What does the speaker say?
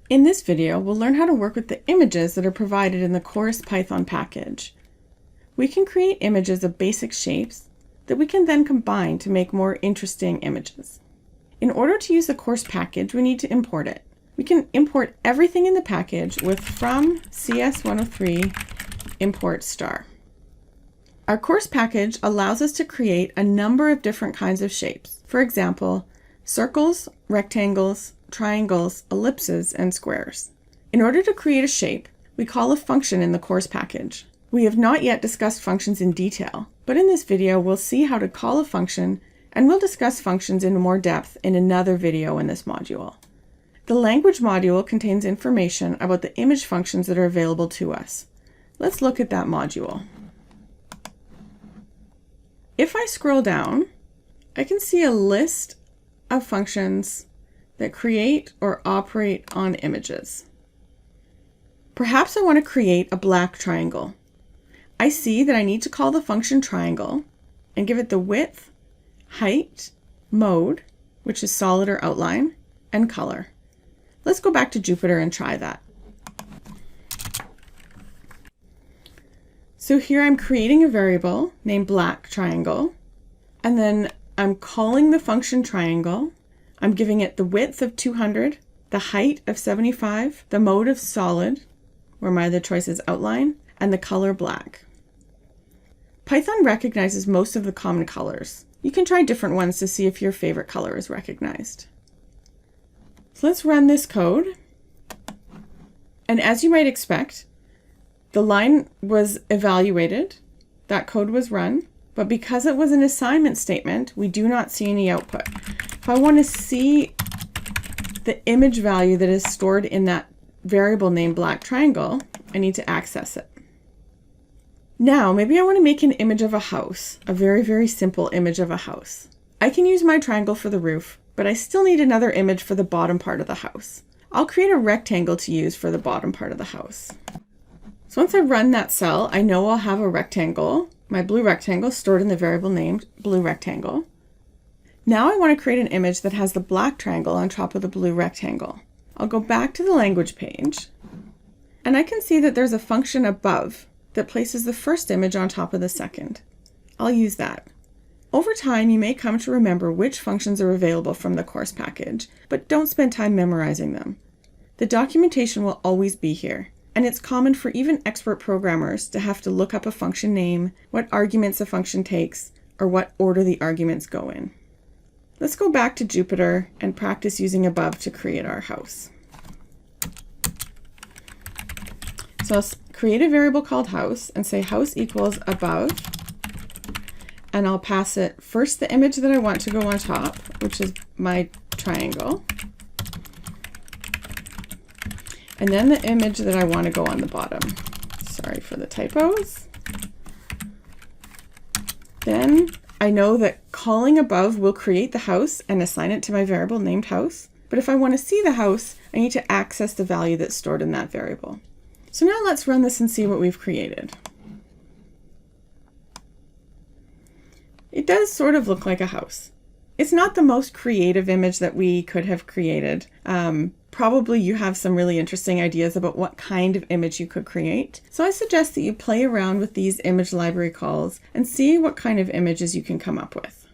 In this video, we'll learn how to work with the images that are provided in the Chorus Python package. We can create images of basic shapes that we can then combine to make more interesting images. In order to use the course package, we need to import it. We can import everything in the package with from CS103 import star. Our course package allows us to create a number of different kinds of shapes. For example, circles, rectangles, triangles, ellipses, and squares. In order to create a shape, we call a function in the course package. We have not yet discussed functions in detail, but in this video we'll see how to call a function, and we'll discuss functions in more depth in another video in this module. The language module contains information about the image functions that are available to us. Let's look at that module. If I scroll down, I can see a list of functions that create or operate on images. Perhaps I want to create a black triangle. I see that I need to call the function triangle and give it the width, height, mode, which is solid or outline, and color. Let's go back to Jupyter and try that. So here I'm creating a variable named black triangle, and then I'm calling the function triangle. I'm giving it the width of 200, the height of 75, the mode of solid, where my other choice is outline, and the color black. Python recognizes most of the common colors. You can try different ones to see if your favorite color is recognized. So let's run this code. And as you might expect, the line was evaluated, that code was run, but because it was an assignment statement, we do not see any output. If I want to see the image value that is stored in that variable named black triangle, I need to access it. Now, maybe I want to make an image of a house, a very, very simple image of a house. I can use my triangle for the roof, but I still need another image for the bottom part of the house. I'll create a rectangle to use for the bottom part of the house. So once I run that cell, I know I'll have a rectangle, my blue rectangle, stored in the variable named blue rectangle. Now I want to create an image that has the black triangle on top of the blue rectangle. I'll go back to the language page, and I can see that there's a function above that places the first image on top of the second. I'll use that. Over time, you may come to remember which functions are available from the course package, but don't spend time memorizing them. The documentation will always be here, and it's common for even expert programmers to have to look up a function name, what arguments a function takes, or what order the arguments go in. Let's go back to Jupyter and practice using above to create our house. So I'll create a variable called house and say house equals above, and I'll pass it first the image that I want to go on top, which is my triangle, and then the image that I want to go on the bottom. Sorry for the typos. Then I know that calling above will create the house and assign it to my variable named house. But if I want to see the house, I need to access the value that's stored in that variable. So now let's run this and see what we've created. It does sort of look like a house. It's not the most creative image that we could have created. Probably you have some really interesting ideas about what kind of image you could create. So I suggest that you play around with these image library calls and see what kind of images you can come up with.